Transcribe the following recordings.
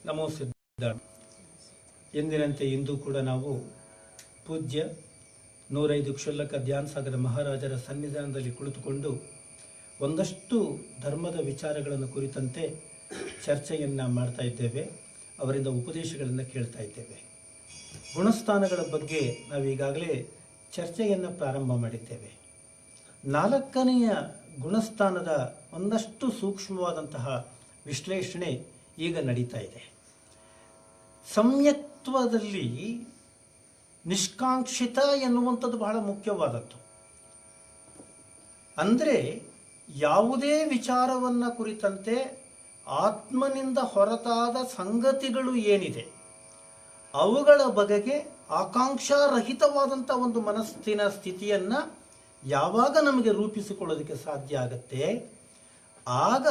ನಮೋ ಸಿದ್ಧಾರ್ಥ. ಎಂದಿನಂತೆ ಇಂದು ಕೂಡ ನಾವು ಪೂಜ್ಯ 105 ಕ್ಷುಲ್ಲಕ ಧ್ಯಾನ ಸಾಗರ ಮಹಾರಾಜರ ಸನ್ನಿಧಾನದಲ್ಲಿ ಕುಳಿತುಕೊಂಡು ಒಂದಷ್ಟು ಧರ್ಮದ ವಿಚಾರಗಳನ್ನು ಕುರಿತಂತೆ ಚರ್ಚೆಯನ್ನು ಮಾಡ್ತಾ ಇದ್ದೇವೆ. ಅವರಿಂದ ಉಪದೇಶಗಳನ್ನು ಕೇಳ್ತಾ ಇದ್ದೇವೆ. ಗುಣಸ್ಥಾನಗಳ ಬಗ್ಗೆ ನಾವು ಈಗಾಗಲೇ ಚರ್ಚೆಯನ್ನು ಪ್ರಾರಂಭ ಮಾಡಿದ್ದೇವೆ. 4ನೆಯ ಗುಣಸ್ಥಾನದ ಒಂದಷ್ಟು ಸೂಕ್ಷ್ಮವಾದಂತಹ ವಿಶ್ಲೇಷಣೆ ಈಗ ನಡೀತಾ ಇದೆ. ಸಂಯಕ್ತ್ವದಲ್ಲಿ ನಿಷ್ಕಾಂಕ್ಷಿತ ಎನ್ನುವಂಥದ್ದು ಬಹಳ ಮುಖ್ಯವಾದದ್ದು. ಅಂದರೆ ಯಾವುದೇ ವಿಚಾರವನ್ನು ಕುರಿತಂತೆ ಆತ್ಮನಿಂದ ಹೊರತಾದ ಸಂಗತಿಗಳು ಏನಿದೆ ಅವುಗಳ ಬಗೆಗೆ ಆಕಾಂಕ್ಷಾರಹಿತವಾದಂಥ ಒಂದು ಮನಸ್ಸಿನ ಸ್ಥಿತಿಯನ್ನು ಯಾವಾಗ ನಮಗೆ ರೂಪಿಸಿಕೊಳ್ಳೋದಕ್ಕೆ ಸಾಧ್ಯ ಆಗುತ್ತೆ, ಆಗ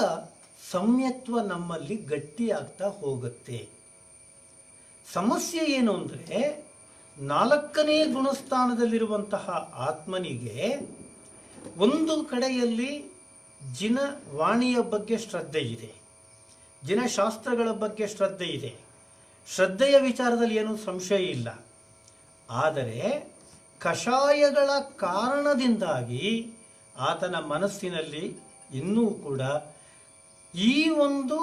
ಸಂಯಕ್ತ್ವ ನಮ್ಮಲ್ಲಿ ಗಟ್ಟಿಯಾಗ್ತಾ ಹೋಗುತ್ತೆ. ಸಮಸ್ಯೆ ಏನು ಅಂದರೆ 4ನೇ ಗುಣಸ್ಥಾನದಲ್ಲಿರುವಂತಹ ಆತ್ಮನಿಗೆ ಒಂದು ಕಡೆಯಲ್ಲಿ ಜಿನ ವಾಣಿಯ ಬಗ್ಗೆ ಶ್ರದ್ಧೆ ಇದೆ, ಜಿನಶಾಸ್ತ್ರಗಳ ಬಗ್ಗೆ ಶ್ರದ್ಧೆ ಇದೆ. ಶ್ರದ್ಧೆಯ ವಿಚಾರದಲ್ಲಿ ಏನೂ ಸಂಶಯ ಇಲ್ಲ. ಆದರೆ ಕಷಾಯಗಳ ಕಾರಣದಿಂದಾಗಿ ಆತನ ಮನಸ್ಸಿನಲ್ಲಿ ಇನ್ನೂ ಕೂಡ ಈ ಒಂದು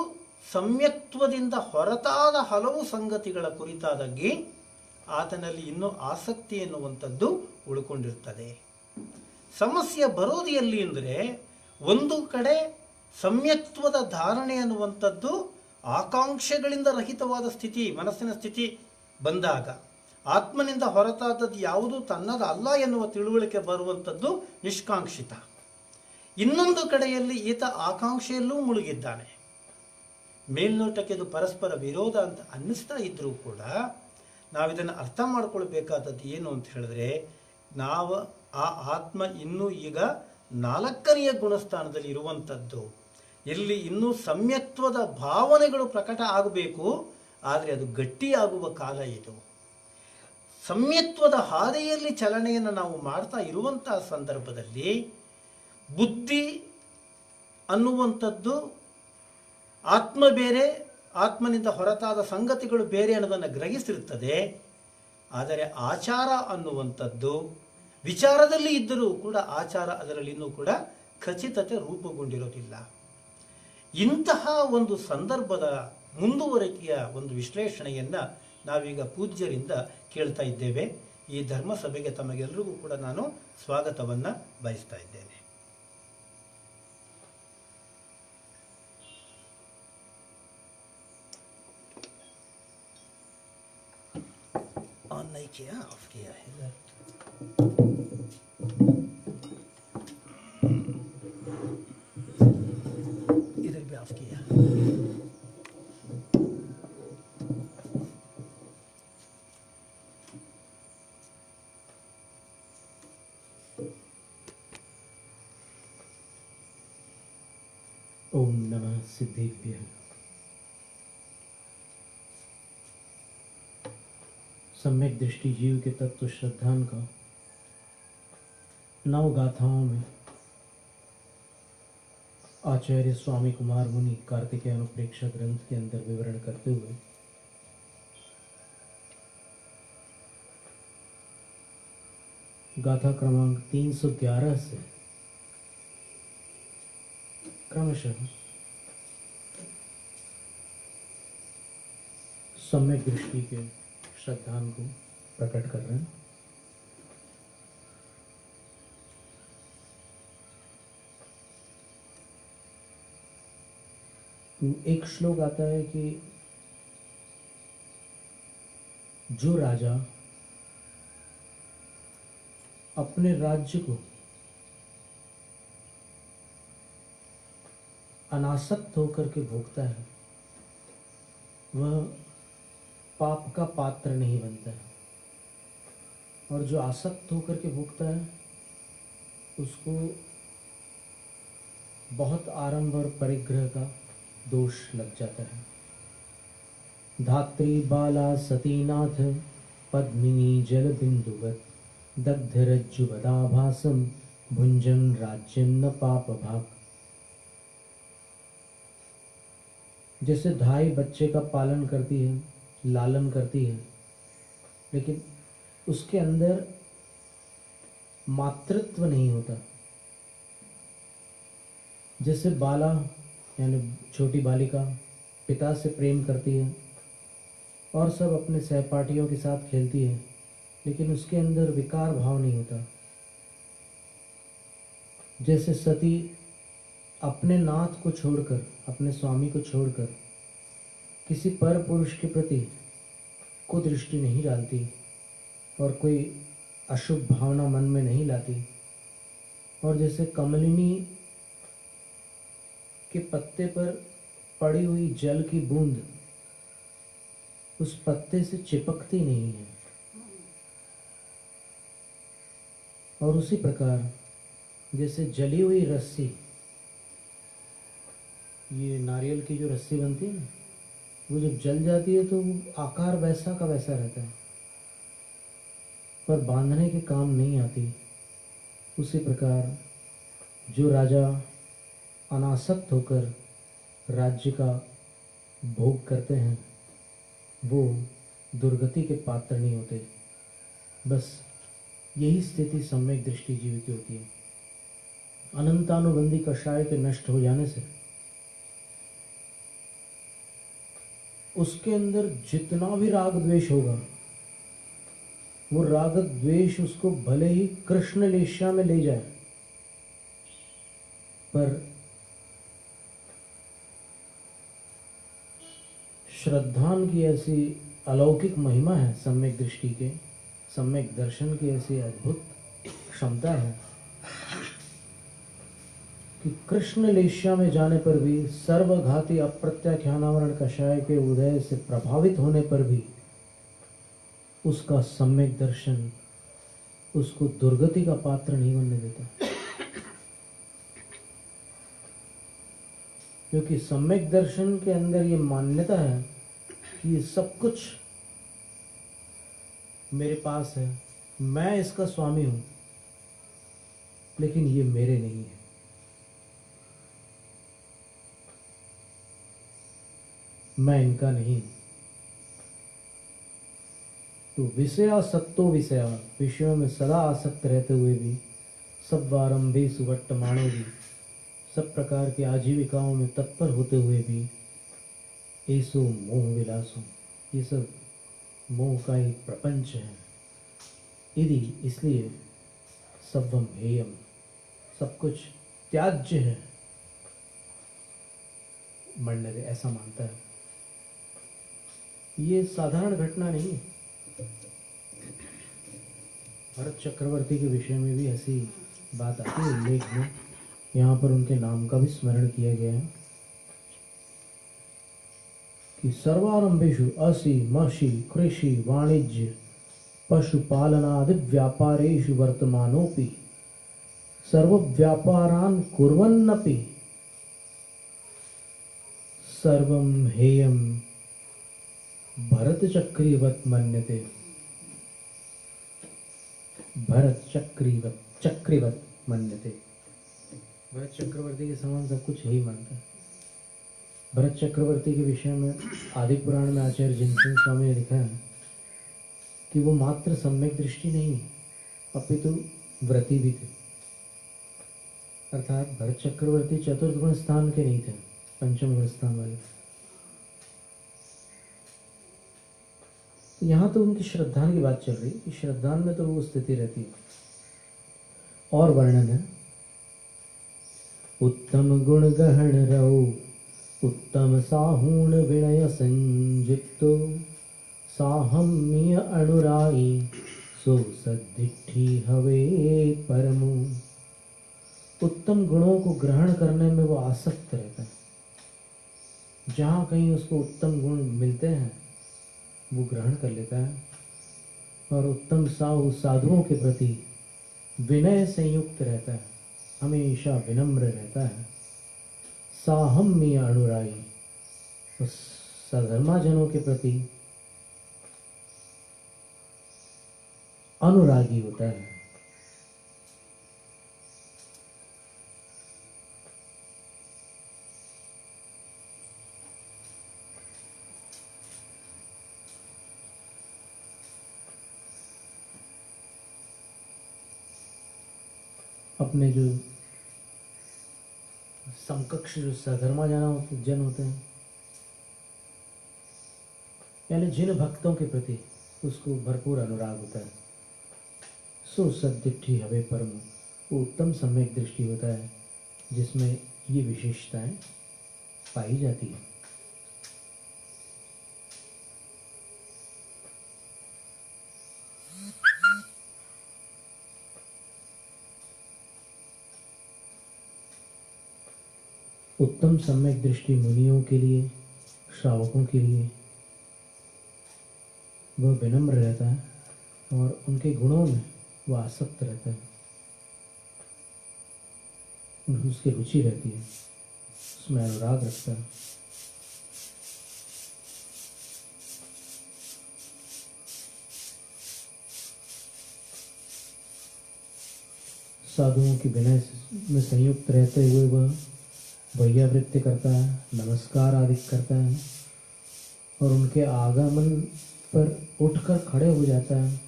ಸಂಯಕ್ತ್ವದಿಂದ ಹೊರತಾದ ಹಲವು ಸಂಗತಿಗಳ ಕುರಿತಾಗಿ ಆತನಲ್ಲಿ ಇನ್ನೂ ಆಸಕ್ತಿ ಎನ್ನುವಂಥದ್ದು ಉಳ್ಕೊಂಡಿರ್ತದೆ. ಸಮಸ್ಯೆ ಬರೋದು ಎಲ್ಲಿ ಅಂದರೆ, ಒಂದು ಕಡೆ ಸಂಯಕ್ತ್ವದ ಧಾರಣೆ ಅನ್ನುವಂಥದ್ದು ಆಕಾಂಕ್ಷೆಗಳಿಂದ ರಹಿತವಾದ ಸ್ಥಿತಿ, ಮನಸ್ಸಿನ ಸ್ಥಿತಿ ಬಂದಾಗ ಆತ್ಮನಿಂದ ಹೊರತಾದದ್ದು ಯಾವುದು ತನ್ನದಲ್ಲ ಎನ್ನುವ ತಿಳುವಳಿಕೆ ಬರುವಂಥದ್ದು ನಿಷ್ಕಾಂಕ್ಷಿತ. ಇನ್ನೊಂದು ಕಡೆಯಲ್ಲಿ ಈತ ಆಕಾಂಕ್ಷೆಯಲ್ಲೂ ಮುಳುಗಿದ್ದಾನೆ. ಮೇಲ್ನೋಟಕ್ಕೆ ಇದು ಪರಸ್ಪರ ವಿರೋಧ ಅಂತ ಅನ್ನಿಸ್ತಾ ಇದ್ರೂ ಕೂಡ ನಾವಿದನ್ನು ಅರ್ಥ ಮಾಡ್ಕೊಳ್ಬೇಕಾದದ್ದು ಏನು ಅಂತ ಹೇಳಿದ್ರೆ, ನಾವು ಆ ಆತ್ಮ ಇನ್ನೂ ಈಗ 4ನೆಯ ಗುಣಸ್ಥಾನದಲ್ಲಿ ಇರುವಂಥದ್ದು. ಇಲ್ಲಿ ಇನ್ನೂ ಸಂಯಕ್ತ್ವದ ಭಾವನೆಗಳು ಪ್ರಕಟ ಆಗಬೇಕು, ಆದರೆ ಅದು ಗಟ್ಟಿಯಾಗುವ ಕಾಲ ಇದು. ಸಂಯಕ್ತ್ವದ ಹಾದಿಯಲ್ಲಿ ಚಲನೆಯನ್ನು ನಾವು ಮಾಡ್ತಾ ಇರುವಂತಹ ಸಂದರ್ಭದಲ್ಲಿ ಬುದ್ಧಿ ಅನ್ನುವಂಥದ್ದು ಆತ್ಮ ಬೇರೆ, ಆತ್ಮನಿಂದ ಹೊರತಾದ ಸಂಗತಿಗಳು ಬೇರೆ ಅನ್ನೋದನ್ನು ಗ್ರಹಿಸಿರುತ್ತದೆ. ಆದರೆ ಆಚಾರ ಅನ್ನುವಂಥದ್ದು ವಿಚಾರದಲ್ಲಿ ಇದ್ದರೂ ಕೂಡ ಆಚಾರ ಅದರಲ್ಲಿ ಇನ್ನೂ ಕೂಡ ಖಚಿತತೆ ರೂಪುಗೊಂಡಿರೋದಿಲ್ಲ. ಇಂತಹ ಒಂದು ಸಂದರ್ಭದ ಮುಂದುವರಿಕೆಯ ಒಂದು ವಿಶ್ಲೇಷಣೆಯನ್ನು ನಾವೀಗ ಪೂಜ್ಯರಿಂದ ಕೇಳ್ತಾ ಇದ್ದೇವೆ. ಈ ಧರ್ಮ ಸಭೆಗೆ ತಮಗೆಲ್ಲರಿಗೂ ಕೂಡ ನಾನು ಸ್ವಾಗತವನ್ನು ಬಯಸ್ತಾ ಇದ್ದೇನೆ. ऑन नहीं किया, ऑफ किया है इधर. इधर भी ऑफ किया. ओम नमः सिद्धेभ्यः. सम्यक दृष्टि जीव के तत्व श्रद्धान का 9 गाथाओं में आचार्य स्वामी कुमार मुनि कार्तिकेय अनुप्रेक्षा ग्रंथ के अंदर विवरण करते हुए गाथा क्रमांक 311 से क्रमशः सम्यक दृष्टि के श्रद्धान को प्रकट कर रहे हैं. एक श्लोक आता है कि जो राजा अपने राज्य को अनासक्त होकर के भोगता है वह पाप का पात्र नहीं बनता है, और जो आसक्त होकर के भोगता है उसको बहुत आरंभ और परिग्रह का दोष लग जाता है. धात्री बाला सतीनाथ पद्मिनी जल बिंदुवत दग्धरज्जुवदाभासम भुंजन राज्यन्न पाप भाग. जैसे धाई बच्चे का पालन करती है, लालन करती है, लेकिन उसके अंदर मातृत्व नहीं होता। जैसे बाला यानी छोटी बालिका पिता से प्रेम करती है और सब अपने सहपाठियों के साथ खेलती है, लेकिन उसके अंदर विकार भाव नहीं होता। जैसे सती अपने नाथ को छोड़कर, अपने स्वामी को छोड़कर किसी पर पुरुष के प्रति कुदृष्टि नहीं डालती और कोई अशुभ भावना मन में नहीं लाती। और जैसे कमलिनी के पत्ते पर पड़ी हुई जल की बूंद उस पत्ते से चिपकती नहीं है, और उसी प्रकार जैसे जली हुई रस्सी, ये नारियल की जो रस्सी बनती है ना, वो जब जल जाती है तो वो आकार वैसा का वैसा रहता है, पर बांधने के काम नहीं आती। उसी प्रकार जो राजा अनासक्त होकर राज्य का भोग करते हैं वो दुर्गति के पात्र नहीं होते। बस यही स्थिति सम्यक दृष्टि जीव की होती है। अनंतानुबंधी कषाय के नष्ट हो जाने से उसके अंदर जितना भी राग द्वेष होगा, वो राग द्वेष उसको भले ही कृष्ण लेशा में ले जाए, पर श्रद्धान की ऐसी अलौकिक महिमा है, सम्यक दृष्टि के, सम्यक दर्शन की ऐसी अद्भुत क्षमता है कि कृष्ण लेश्या में जाने पर भी, सर्वघाती अप्रत्याख्यानावरण कषाय के उदय से प्रभावित होने पर भी उसका सम्यक दर्शन उसको दुर्गति का पात्र नहीं बनने देता। क्योंकि सम्यक दर्शन के अंदर ये मान्यता है कि ये सब कुछ मेरे पास है, मैं इसका स्वामी हूं, लेकिन ये मेरे नहीं है। मैं इनका नहीं। तो विषयासक्तो विषया, विषयों में सदा आसक्त रहते हुए भी, सब वारंभी सुवर्तमानों भी, सब प्रकार की आजीविकाओं में तत्पर होते हुए भी, ऐसो मोह विलासो, ये सब मोह का ही प्रपंच है। यदि इसलिए सर्वम हेयम, सब कुछ त्याज्य है, मंडले ऐसा मानता है। ये साधारण घटना नहीं है। भरत चक्रवर्ती के विषय में भी ऐसी बात आती है उल्लेख में, यहाँ पर उनके नाम का भी स्मरण किया गया है कि सर्वारंभेषु असि महर्षि कृषि वाणिज्य पशुपालनादि व्यापारेषु वर्तमानोपि सर्व व्यापारान् कुर्वन्नपि सर्वं हेयं भरत चक्रीवत मन्यते। भरत चक्रीवत मन्यते। भरत चक्रवर्ती के समान सब कुछ यही मानता है। भरत चक्रवर्ती के विषय में आदि पुराण में आचार्य जिनसिंह स्वामी ने लिखा है कि वो मात्र सम्यक दृष्टि नहीं, अपितु व्रती भी थे। अर्थात भरत चक्रवर्ती चतुर्थ गुण स्थान के नहीं थे, पंचम गुण स्थान वाले। यहाँ तो उनकी श्रद्धान की बात चल रही है। श्रद्धान में तो वो स्थिति रहती है। और वर्णन है, उत्तम गुण गहन रहो, उत्तम साहूण विनय संयुक्तो, साहम्य अनुराई सो सद्दिठी हवे परमु। उत्तम गुणों को ग्रहण करने में वो आसक्त रहता है। जहाँ कहीं उसको उत्तम गुण मिलते हैं वो ग्रहण कर लेता है, और उत्तम साधुओं के प्रति विनय संयुक्त रहता है, हमेशा विनम्र रहता है। साहम्य अनुराई, उस सधर्माजनों के प्रति अनुरागी होता है। अपने जो समकक्ष जो सधर्मा जन होते हैं, यानी जिन भक्तों के प्रति उसको भरपूर अनुराग होता है, सो सद्दिट्ठी हवे परम, वो उत्तम सम्यक दृष्टि होता है जिसमें ये विशेषताएं पाई जाती है। उत्तम सम्यक दृष्टि मुनियों के लिए, श्रावकों के लिए वह विनम्र रहता है और उनके गुणों में वह आसक्त रहता है, उनकी उसकी रुचि रहती है, उसमें अनुराग रखता है। साधुओं की विनय में संयुक्त रहते हुए वह वैयावृत्ति करता है, नमस्कार आदि करता है और उनके आगमन पर उठकर खड़े हो जाता है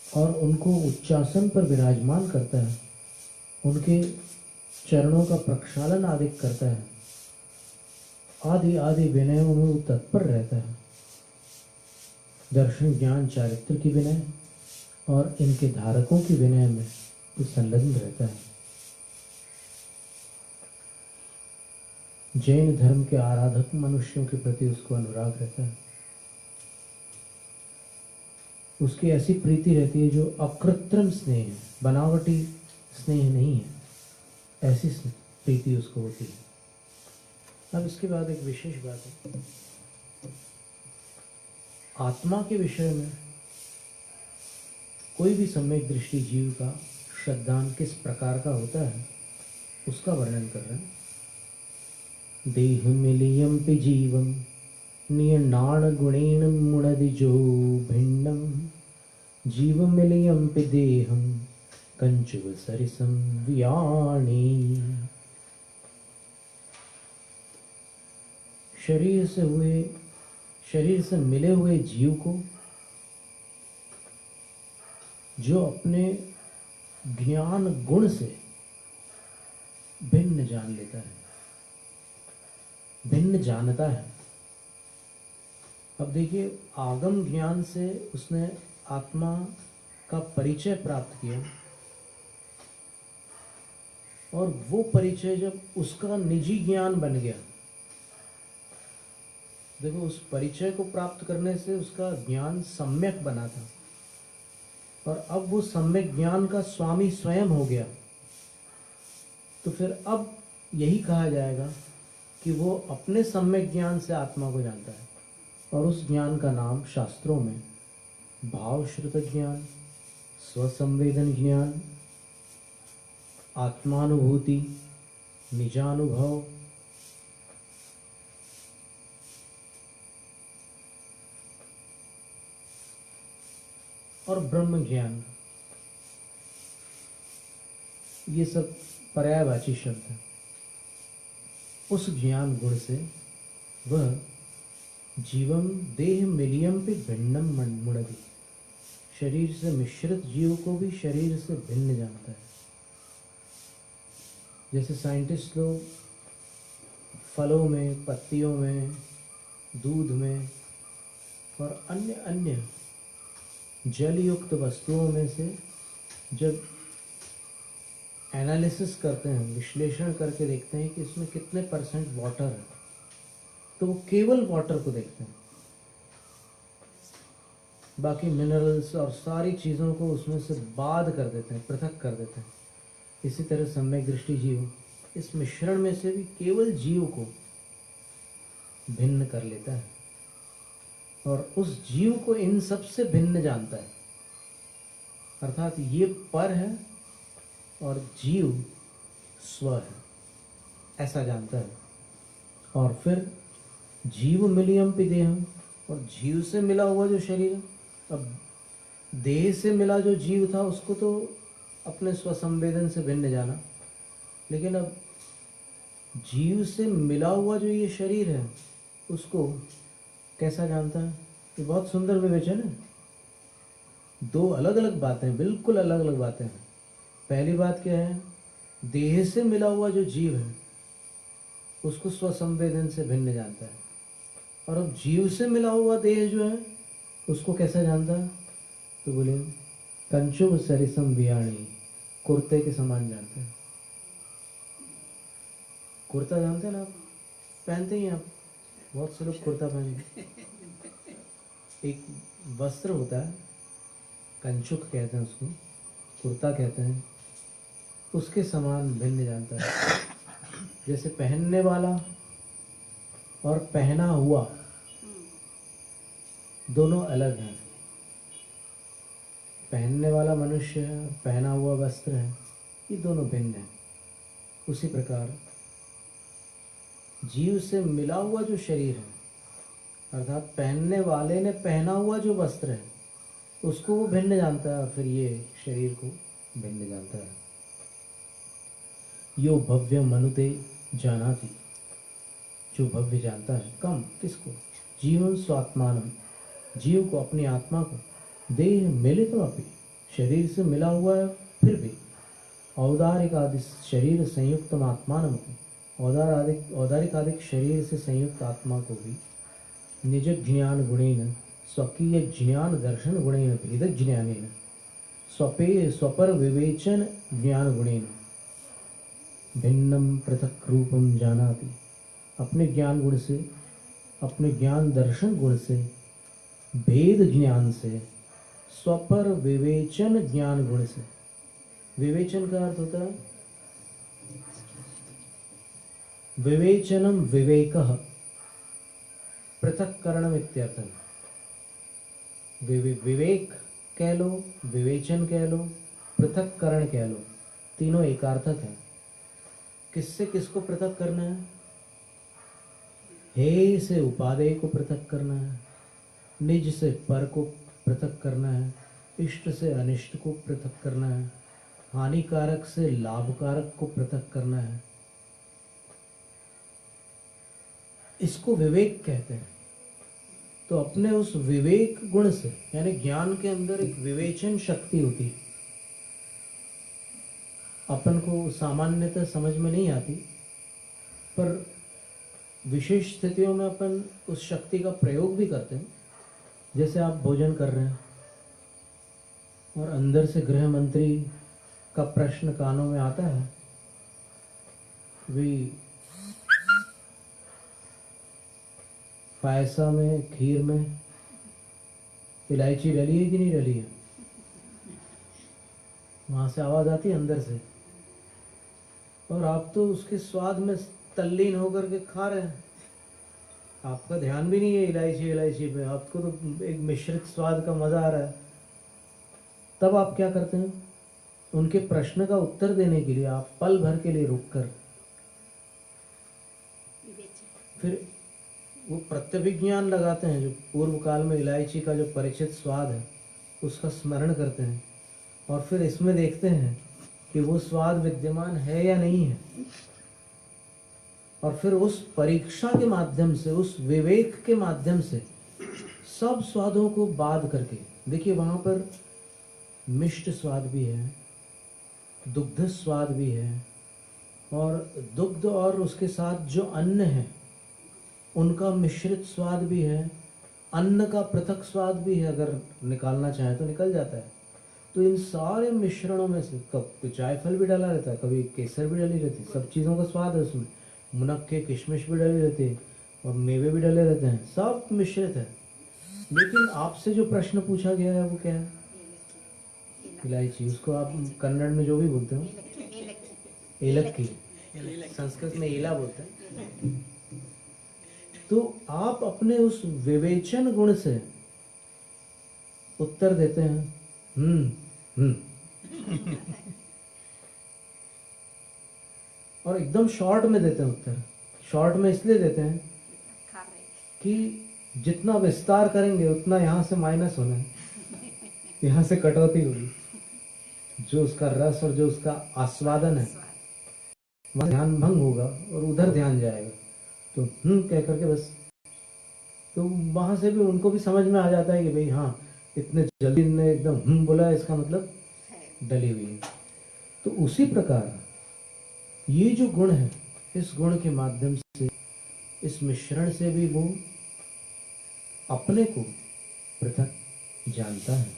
और उनको उच्चासन पर विराजमान करता है, उनके चरणों का प्रक्षालन आदि करता है, आदि आदि विनयों में वो तत्पर रहता है। दर्शन ज्ञान चारित्र की विनय और इनके धारकों की विनय में वो संलग्न रहता है। जैन धर्म के आराधक मनुष्यों के प्रति उसको अनुराग रहता है, उसकी ऐसी प्रीति रहती है जो अकृत्रिम स्नेह है, बनावटी स्नेह नहीं है, ऐसी प्रीति उसको होती है। अब इसके बाद एक विशेष बात है, आत्मा के विषय में कोई भी सम्यक दृष्टि जीव का श्रद्धान किस प्रकार का होता है उसका वर्णन कर रहे हैं। देह मिलियम पे जीवम नियनाण गुणेन मुणदिजो भिन्नम, जीव मिलियम पे देहम कंचुव सरिसम वियाणी। शरीर से मिले हुए जीव को जो अपने ज्ञान गुण से भिन्न जान लेता है, भिन्न जानता है। अब देखिए, आगम ज्ञान से उसने आत्मा का परिचय प्राप्त किया और वो परिचय जब उसका निजी ज्ञान बन गया, देखो उस परिचय को प्राप्त करने से उसका ज्ञान सम्यक बना था और अब वो सम्यक ज्ञान का स्वामी स्वयं हो गया, तो फिर अब यही कहा जाएगा कि वो अपने सम्यक ज्ञान से आत्मा को जानता है और उस ज्ञान का नाम शास्त्रों में भाव श्रुत ज्ञान, स्वसंवेदन ज्ञान, आत्मानुभूति, निजानुभव, और ब्रह्म ज्ञान, ये सब पर्यायवाची शब्द हैं। उस ज्ञान गुण से वह जीवम देह मिलियम पे भिन्नम मुणति, शरीर से मिश्रित जीव को भी शरीर से भिन्न जानता है। जैसे साइंटिस्ट लोग फलों में, पत्तियों में, दूध में और अन्य अन्य जल युक्त वस्तुओं में से जब एनालिसिस करते हैं, विश्लेषण करके देखते हैं कि इसमें कितने परसेंट वाटर है, तो वो केवल वाटर को देखते हैं, बाकी मिनरल्स और सारी चीज़ों को उसमें से बाध कर देते हैं, पृथक कर देते हैं। इसी तरह सम्यक दृष्टि जीव इस मिश्रण में से भी केवल जीव को भिन्न कर लेता है और उस जीव को इन सब से भिन्न जानता है, अर्थात ये पर है और जीव स्व है, ऐसा जानता है। और फिर जीव मिलियम पे देहम, और जीव से मिला हुआ जो शरीर है, अब देह से मिला जो जीव था उसको तो अपने स्वसंवेदन से भिन्न जाना, लेकिन अब जीव से मिला हुआ जो ये शरीर है उसको कैसा जानता है? ये बहुत सुंदर विवेचन है। दो अलग अलग बातें, बिल्कुल अलग अलग बातें हैं। पहली बात क्या है, देह से मिला हुआ जो जीव है उसको स्वसंवेदन से भिन्न जानता है, और अब जीव से मिला हुआ देह जो है उसको कैसा जानता है? तो बोले कंचुम सरिसम बियाणी, कुर्ते के समान जानते हैं। कुर्ता जानते हैं ना आप, पहनते ही हैं आप, बहुत से लोग कुर्ता पहनते हैं। एक वस्त्र होता है, कंचुक कहते हैं उसको, कुर्ता कहते हैं, उसके समान भिन्न जानता है। जैसे पहनने वाला और पहना हुआ दोनों अलग हैं। पहनने वाला मनुष्य है, पहना हुआ वस्त्र है, ये दोनों भिन्न हैं। उसी प्रकार जीव से मिला हुआ जो शरीर है, अर्थात पहनने वाले ने पहना हुआ जो वस्त्र है उसको वो भिन्न जानता है, और फिर ये शरीर को भिन्न जानता है। यो भव्य मनुते जानाति, जो भव्य जानता है, कम किसको? जीवन स्वात्मानम, जीव को, अपनी आत्मा को। देह मिलित अपि, शरीर से मिला हुआ है फिर भी। औदारिक आदि शरीर संयुक्त आत्मानम, औदारिक आदि शरीर से संयुक्त आत्मा को भी निज ज्ञान गुणेन, स्वकीय ज्ञान दर्शन गुणेन, भेद ज्ञानेन, स्वपर विवेचन ज्ञान गुणेन भिन्नम पृथक रूपम जानाति, अपने ज्ञान गुण से, अपने ज्ञान दर्शन गुण से, भेद ज्ञान से, स्वपर विवेचन ज्ञान गुण से। विवेचन का अर्थ होता है विवेचनम विवेकः, पृथक्करणम इत्यर्थः। विवेक कह लो, विवेचन कह लो, पृथक्करण कह लो, तीनों एकार्थक है। किससे किसको पृथक करना है? हे से उपादेय को पृथक करना है, निज से पर को पृथक करना है, इष्ट से अनिष्ट को पृथक करना है, हानिकारक से लाभकारक को पृथक करना है। इसको विवेक कहते हैं। तो अपने उस विवेक गुण से, यानी ज्ञान के अंदर एक विवेचन शक्ति होती है, अपन को सामान्यतः समझ में नहीं आती, पर विशेष स्थितियों में अपन उस शक्ति का प्रयोग भी करते हैं। जैसे आप भोजन कर रहे हैं और अंदर से गृह मंत्री का प्रश्न कानों में आता है, भी पायसा में, खीर में इलायची डली है कि नहीं डली है? वहां से आवाज आती है अंदर से, और आप तो उसके स्वाद में तल्लीन होकर के खा रहे हैं, आपका ध्यान भी नहीं है इलायची पे, आपको तो एक मिश्रित स्वाद का मजा आ रहा है। तब आप क्या करते हैं? उनके प्रश्न का उत्तर देने के लिए आप पल भर के लिए रुककर फिर वो प्रत्यभिज्ञान लगाते हैं, जो पूर्व काल में इलायची का जो परिचित स्वाद है उसका स्मरण करते हैं, और फिर इसमें देखते हैं कि वो स्वाद विद्यमान है या नहीं है, और फिर उस परीक्षा के माध्यम से, उस विवेक के माध्यम से सब स्वादों को बाध करके, देखिए वहां पर मिष्ट स्वाद भी है, दुग्ध स्वाद भी है, और दुग्ध और उसके साथ जो अन्न है उनका मिश्रित स्वाद भी है, अन्न का पृथक स्वाद भी है, अगर निकालना चाहे तो निकल जाता है। तो इन सारे मिश्रणों में से कब जायफल भी डाला रहता है, कभी केसर भी डाली रहती है, सब चीज़ों का स्वाद है उसमें, मुनक्के किशमिश भी डाली रहती है और मेवे भी डाले रहते हैं, सब मिश्रित है। लेकिन आपसे जो प्रश्न पूछा गया है वो क्या है? इलायची, उसको आप कन्नड़ में जो भी बोलते हो, एलक्की, संस्कृत में एला बोलते हैं। तो आप अपने उस विवेचन गुण से उत्तर देते हैं और एकदम शॉर्ट में देते हैं उत्तर। शॉर्ट में इसलिए देते हैं कि जितना विस्तार करेंगे उतना यहाँ से माइनस होना है, यहाँ से कटौती होगी, जो उसका रस और जो उसका आस्वादन है वहाँ ध्यान भंग होगा और उधर ध्यान जाएगा। तो कह करके बस, तो वहाँ से भी उनको भी समझ में आ जाता है कि भाई हाँ, इतने जल्दी ने एकदम बोला, इसका मतलब डली हुई है। तो उसी प्रकार ये जो गुण है, इस गुण के माध्यम से, इस मिश्रण से भी वो अपने को पृथक जानता है।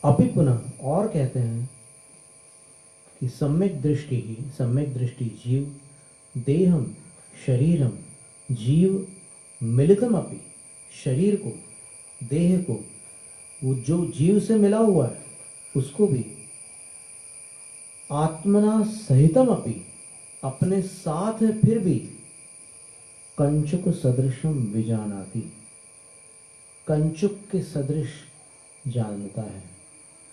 अभी पुनः और कहते हैं कि सम्यक दृष्टि जीव देहम शरीरम, जीव मिलितम अपि, शरीर को, देह को, वो जो जीव से मिला हुआ है उसको भी आत्मना सहितम अपि, अपने साथ है फिर भी कंचुक सदृशम विजानाति, कंचुक के सदृश जानता है।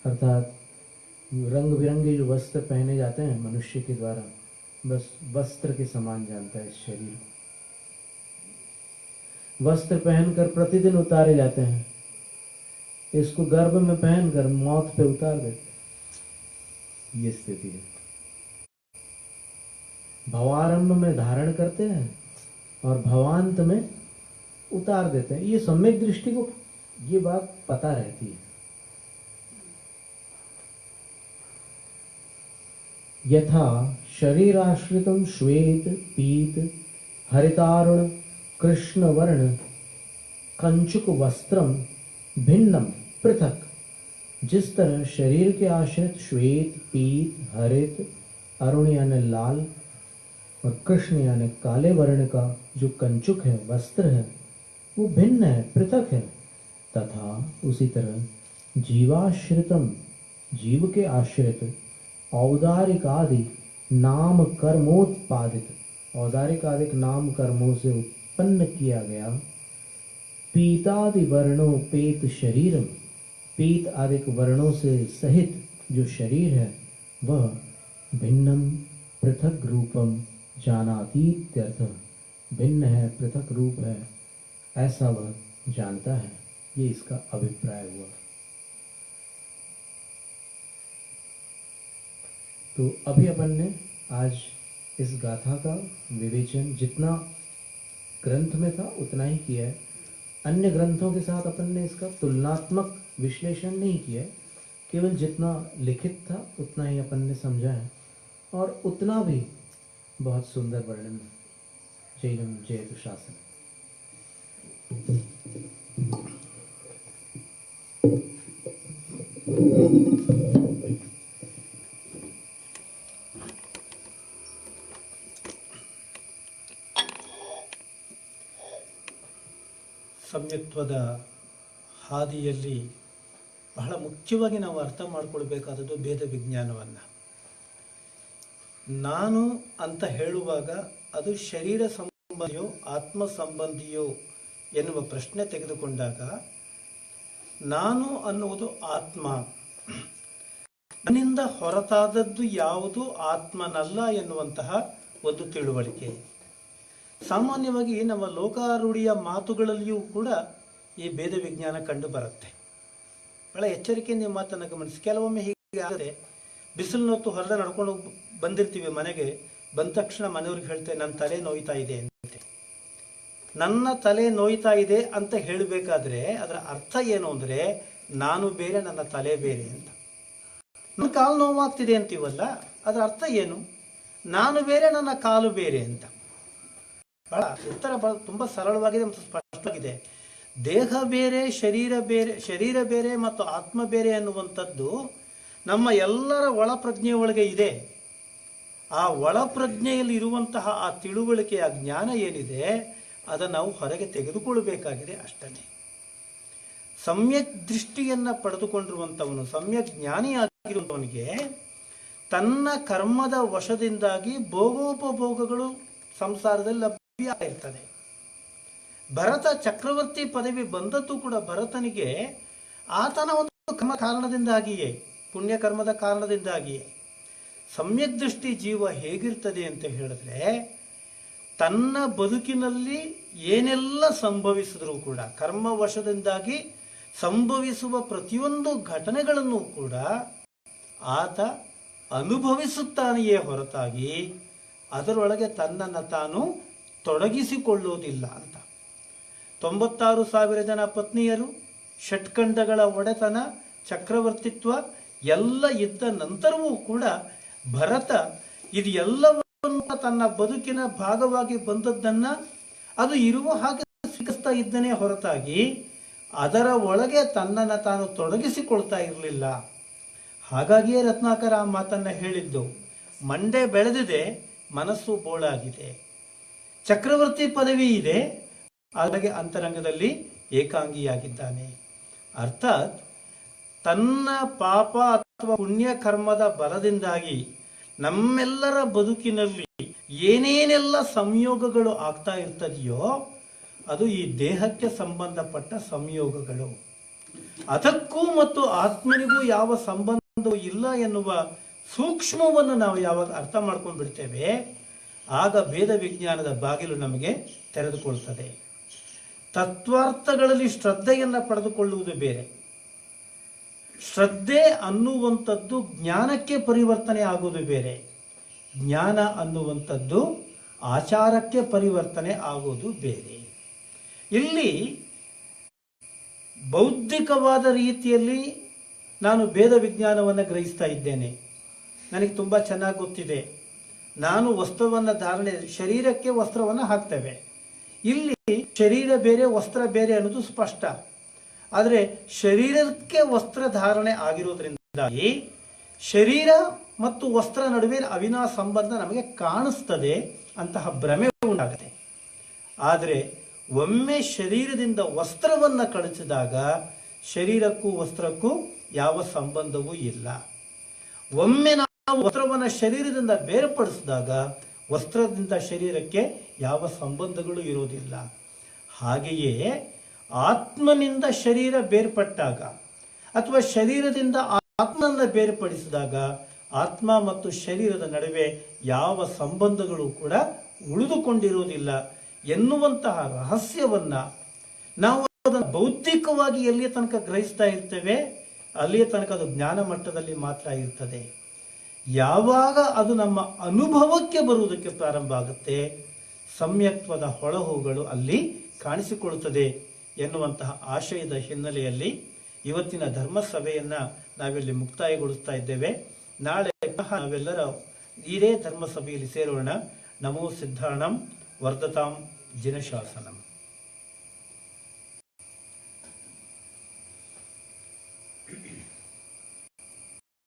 अर्थात रंग बिरंगे जो वस्त्र पहने जाते हैं मनुष्य के द्वारा, बस वस्त्र के समान जानता है इस शरीर को। वस्त्र पहनकर प्रतिदिन उतारे जाते हैं, इसको गर्भ में पहनकर मौत पे उतार देते, ये स्थिति है। भवारंभ में धारण करते हैं और भवांत में उतार देते हैं। ये सम्यक दृष्टि को ये बात पता रहती है। यथा शरीराश्रितम श्वेत पीत हरितारुण कृष्ण वर्ण कंचुक वस्त्रम भिन्नम पृथक, जिस तरह शरीर के आश्रित श्वेत पीत हरित अरुण यानी लाल और कृष्ण यानी काले वर्ण का जो कंचुक है, वस्त्र है, वो भिन्न है, पृथक है, तथा उसी तरह जीवाश्रितम, जीव के आश्रित औदारिक आदि नाम कर्मोत्पादित, औदारिक आदि नाम कर्मों से उत्पन्न किया गया पीतादि वर्णोपेत शरीरम, पीत आदि वर्णों से सहित जो शरीर है वह भिन्नम पृथक रूपम जानातीत्यर्थ, भिन्न है, पृथक रूप है, ऐसा वह जानता है। ये इसका अभिप्राय हुआ। तो अभी अपन ने आज इस गाथा का विवेचन जितना ग्रंथ में था उतना ही किया है। अन्य ग्रंथों के साथ अपन ने इसका तुलनात्मक विश्लेषण नहीं किया है, केवल जितना लिखित था उतना ही अपन ने समझा है, और उतना भी बहुत सुंदर वर्णन है। जैनम जयतु शासन। ಸಮ್ಯಕ್ತ್ವದ ಹಾದಿಯಲ್ಲಿ ಬಹಳ ಮುಖ್ಯವಾಗಿ ನಾವು ಅರ್ಥ ಮಾಡಿಕೊಳ್ಬೇಕಾದದ್ದು ಭೇದ ವಿಜ್ಞಾನವನ್ನು. ನಾನು ಅಂತ ಹೇಳುವಾಗ ಅದು ಶರೀರ ಸಂಬಂಧಿಯೋ ಆತ್ಮ ಸಂಬಂಧಿಯೋ ಎನ್ನುವ ಪ್ರಶ್ನೆ ತೆಗೆದುಕೊಂಡಾಗ, ನಾನು ಅನ್ನುವುದು ಆತ್ಮ, ನನ್ನಿಂದ ಹೊರತಾದದ್ದು ಯಾವುದು ಆತ್ಮನಲ್ಲ ಎನ್ನುವಂತಹ ಒಂದು ತಿಳುವಳಿಕೆ. ಸಾಮಾನ್ಯವಾಗಿ ನಮ್ಮ ಲೋಕಾರೂಢಿಯ ಮಾತುಗಳಲ್ಲಿಯೂ ಕೂಡ ಈ ಭೇದ ವಿಜ್ಞಾನ ಕಂಡು ಬರುತ್ತೆ. ಬಹಳ ಎಚ್ಚರಿಕೆಯಿಂದ ಈ ಮಾತನ್ನು ಗಮನಿಸಿ. ಕೆಲವೊಮ್ಮೆ ಹೀಗೆ ಆದರೆ, ಬಿಸಿಲಿನೊತ್ತು ಹೊರಗೆ ನಡ್ಕೊಂಡು ಬಂದಿರ್ತೀವಿ, ಮನೆಗೆ ಬಂದ ತಕ್ಷಣ ಮನೆಯವ್ರಿಗೆ ಹೇಳ್ತೇವೆ ನನ್ನ ತಲೆ ನೋಯ್ತಾ ಇದೆ ಅಂತ. ನನ್ನ ತಲೆ ನೋಯ್ತಾ ಇದೆ ಅಂತ ಹೇಳಬೇಕಾದ್ರೆ ಅದರ ಅರ್ಥ ಏನು ಅಂದರೆ, ನಾನು ಬೇರೆ ನನ್ನ ತಲೆ ಬೇರೆ ಅಂತ. ನನ್ನ ಕಾಲು ನೋವಾಗ್ತಿದೆ ಅಂತೀವಲ್ಲ, ಅದರ ಅರ್ಥ ಏನು? ನಾನು ಬೇರೆ ನನ್ನ ಕಾಲು ಬೇರೆ ಅಂತ. ಬಹಳ ಉತ್ತರ ತುಂಬ ಸರಳವಾಗಿದೆ ಮತ್ತು ಸ್ಪಷ್ಟವಾಗಿದೆ. ದೇಹ ಬೇರೆ, ಶರೀರ ಬೇರೆ ಮತ್ತು ಆತ್ಮ ಬೇರೆ ಅನ್ನುವಂಥದ್ದು ನಮ್ಮ ಎಲ್ಲರ ಒಳಪ್ರಜ್ಞೆಯ ಒಳಗೆ ಇದೆ. ಆ ಒಳಪ್ರಜ್ಞೆಯಲ್ಲಿ ಇರುವಂತಹ ಆ ತಿಳುವಳಿಕೆಯ ಜ್ಞಾನ ಏನಿದೆ ಅದನ್ನು ನಾವು ಹೊರಗೆ ತೆಗೆದುಕೊಳ್ಳಬೇಕಾಗಿದೆ ಅಷ್ಟೇ. ಸಮ್ಯಕ್ ದೃಷ್ಟಿಯನ್ನು ಪಡೆದುಕೊಂಡಿರುವಂಥವನು, ಸಮ್ಯಕ್ ಜ್ಞಾನಿಯಾಗಿರುವಂಥವನಿಗೆ ತನ್ನ ಕರ್ಮದ ವಶದಿಂದಾಗಿ ಭೋಗೋಪಭೋಗಗಳು ಸಂಸಾರದಲ್ಲಿ ಲಭ್ಯ ಇರ್ತದೆ. ಭರತ ಚಕ್ರವರ್ತಿ ಪದವಿ ಬಂದದ್ದು ಕೂಡ ಭರತನಿಗೆ ಆತನ ಒಂದು ಕರ್ಮ ಕಾರಣದಿಂದಾಗಿಯೇ, ಪುಣ್ಯಕರ್ಮದ ಕಾರಣದಿಂದಾಗಿಯೇ. ಸಮ್ಯಕ್ ದೃಷ್ಟಿ ಜೀವ ಹೇಗಿರ್ತದೆ ಅಂತ ಹೇಳಿದ್ರೆ, ತನ್ನ ಬದುಕಿನಲ್ಲಿ ಏನೆಲ್ಲ ಸಂಭವಿಸಿದರೂ ಕೂಡ, ಕರ್ಮವಶದಿಂದಾಗಿ ಸಂಭವಿಸುವ ಪ್ರತಿಯೊಂದು ಘಟನೆಗಳನ್ನು ಕೂಡ ಆತ ಅನುಭವಿಸುತ್ತಾನೆಯೇ ಹೊರತಾಗಿ ಅದರೊಳಗೆ ತನ್ನನ್ನು ತಾನು ತೊಡಗಿಸಿಕೊಳ್ಳುವುದಿಲ್ಲ ಅಂತ. 96,000 ಜನ ಪತ್ನಿಯರು, ಷಟ್ಖಂಡಗಳ ಒಡೆತನ, ಚಕ್ರವರ್ತಿತ್ವ ಎಲ್ಲ ಇದ್ದ ನಂತರವೂ ಕೂಡ ಭರತ ಇದು ಎಲ್ಲವನ್ನು ತನ್ನ ಬದುಕಿನ ಭಾಗವಾಗಿ ಬಂದದ್ದನ್ನ ಅದು ಇರುವ ಹಾಗೆ ಸ್ವೀಕರಿಸ್ತಾ ಇದ್ದನೇ ಹೊರತಾಗಿ ಅದರ ಒಳಗೆ ತನ್ನನ್ನು ತಾನು ತೊಡಗಿಸಿಕೊಳ್ತಾ ಇರಲಿಲ್ಲ. ಹಾಗಾಗಿಯೇ ರತ್ನಾಕರ ಆ ಮಾತನ್ನ ಹೇಳಿದ್ದು, ಮಂಡೆ ಬೆಳೆದಿದೆ, ಮನಸ್ಸು ಬೋಳಾಗಿದೆ. ಚಕ್ರವರ್ತಿ ಪದವಿ ಇದೆ, ಹಾಗಾಗಿ ಅಂತರಂಗದಲ್ಲಿ ಏಕಾಂಗಿಯಾಗಿದ್ದಾನೆ. ಅರ್ಥಾತ್ ತನ್ನ ಪಾಪ ಅಥವಾ ಪುಣ್ಯ ಕರ್ಮದ ಬಲದಿಂದಾಗಿ ನಮ್ಮೆಲ್ಲರ ಬದುಕಿನಲ್ಲಿ ಏನೇನೆಲ್ಲ ಸಂಯೋಗಗಳು ಆಗ್ತಾ ಇರ್ತದೆಯೋ ಅದು ಈ ದೇಹಕ್ಕೆ ಸಂಬಂಧಪಟ್ಟ ಸಂಯೋಗಗಳು. ಅದಕ್ಕೂ ಮತ್ತು ಆತ್ಮನಿಗೂ ಯಾವ ಸಂಬಂಧವೂ ಇಲ್ಲ ಎನ್ನುವ ಸೂಕ್ಷ್ಮವನ್ನು ನಾವು ಯಾವಾಗ ಅರ್ಥ ಮಾಡ್ಕೊಂಡು ಬಿಡ್ತೇವೆ, ಆಗ ಭೇದ ವಿಜ್ಞಾನದ ಬಾಗಿಲು ನಮಗೆ ತೆರೆದುಕೊಳ್ತದೆ. ತತ್ವಾರ್ಥಗಳಲ್ಲಿ ಶ್ರದ್ಧೆಯನ್ನು ಪಡೆದುಕೊಳ್ಳುವುದು ಬೇರೆ. ಶ್ರದ್ಧೆ ಅನ್ನುವಂಥದ್ದು ಜ್ಞಾನಕ್ಕೆ ಪರಿವರ್ತನೆ ಆಗುವುದು ಬೇರೆ. ಜ್ಞಾನ ಅನ್ನುವಂಥದ್ದು ಆಚಾರಕ್ಕೆ ಪರಿವರ್ತನೆ ಆಗುವುದು ಬೇರೆ. ಇಲ್ಲಿ ಬೌದ್ಧಿಕವಾದ ರೀತಿಯಲ್ಲಿ ನಾನು ಭೇದ ವಿಜ್ಞಾನವನ್ನು ಗ್ರಹಿಸ್ತಾ ಇದ್ದೇನೆ. ನನಗೆ ತುಂಬ ಚೆನ್ನಾಗಿ ಗೊತ್ತಿದೆ, ನಾನು ವಸ್ತ್ರವನ್ನು ಧಾರಣೆ, ಶರೀರಕ್ಕೆ ವಸ್ತ್ರವನ್ನು ಹಾಕ್ತೇವೆ. ಇಲ್ಲಿ ಶರೀರ ಬೇರೆ ವಸ್ತ್ರ ಬೇರೆ ಅನ್ನೋದು ಸ್ಪಷ್ಟ. ಆದರೆ ಶರೀರಕ್ಕೆ ವಸ್ತ್ರ ಧಾರಣೆ ಆಗಿರೋದ್ರಿಂದಾಗಿ ಶರೀರ ಮತ್ತು ವಸ್ತ್ರ ನಡುವೆ ಅವಿನಾಭಾವ ಸಂಬಂಧ ನಮಗೆ ಕಾಣಿಸ್ತದೆ, ಅಂತಹ ಭ್ರಮೆ ಉಂಟಾಗುತ್ತೆ. ಆದರೆ ಒಮ್ಮೆ ಶರೀರದಿಂದ ವಸ್ತ್ರವನ್ನು ಕಳಿಸಿದಾಗ ಶರೀರಕ್ಕೂ ವಸ್ತ್ರಕ್ಕೂ ಯಾವ ಸಂಬಂಧವೂ ಇಲ್ಲ. ಒಮ್ಮೆ ನಾವು ವಸ್ತ್ರವನ್ನು ಶರೀರದಿಂದ ಬೇರ್ಪಡಿಸಿದಾಗ ವಸ್ತ್ರದಿಂದ ಶರೀರಕ್ಕೆ ಯಾವ ಸಂಬಂಧಗಳು ಇರೋದಿಲ್ಲ. ಹಾಗೆಯೇ ಆತ್ಮನಿಂದ ಶರೀರ ಬೇರ್ಪಟ್ಟಾಗ ಅಥವಾ ಶರೀರದಿಂದ ಆತ್ಮನನ್ನು ಬೇರ್ಪಡಿಸಿದಾಗ ಆತ್ಮ ಮತ್ತು ಶರೀರದ ನಡುವೆ ಯಾವ ಸಂಬಂಧಗಳು ಕೂಡ ಉಳಿದುಕೊಂಡಿರುವುದಿಲ್ಲ ಎನ್ನುವಂತಹ ರಹಸ್ಯವನ್ನ ನಾವು ಅದನ್ನು ಬೌದ್ಧಿಕವಾಗಿ ಎಲ್ಲಿಯ ತನಕ ಗ್ರಹಿಸ್ತಾ ಇರ್ತೇವೆ ಅಲ್ಲಿಯ ತನಕ ಅದು ಜ್ಞಾನ ಮಟ್ಟದಲ್ಲಿ ಮಾತ್ರ ಇರ್ತದೆ. ಯಾವಾಗ ಅದು ನಮ್ಮ ಅನುಭವಕ್ಕೆ ಬರುವುದಕ್ಕೆ ಪ್ರಾರಂಭ ಆಗುತ್ತೆ, ಸಮ್ಯಕ್ತ್ವದ ಹೊಳಹುಗಳು ಅಲ್ಲಿ ಕಾಣಿಸಿಕೊಳ್ಳುತ್ತದೆ ಎನ್ನುವಂತಹ ಆಶಯದ ಹಿನ್ನೆಲೆಯಲ್ಲಿ ಇವತ್ತಿನ ಧರ್ಮ ಸಭೆಯನ್ನ ನಾವಿಲ್ಲಿ ಮುಕ್ತಾಯಗೊಳಿಸ್ತಾ ಇದ್ದೇವೆ. ನಾಳೆ ನಾವೆಲ್ಲರ ಇದೇ ಧರ್ಮ ಸಭೆಯಲ್ಲಿ ಸೇರೋಣ. ನಮೋ ಸಿದ್ಧಾಣಂ ವರ್ಧತಾಂ ಜಿನಶಾಸನಂ.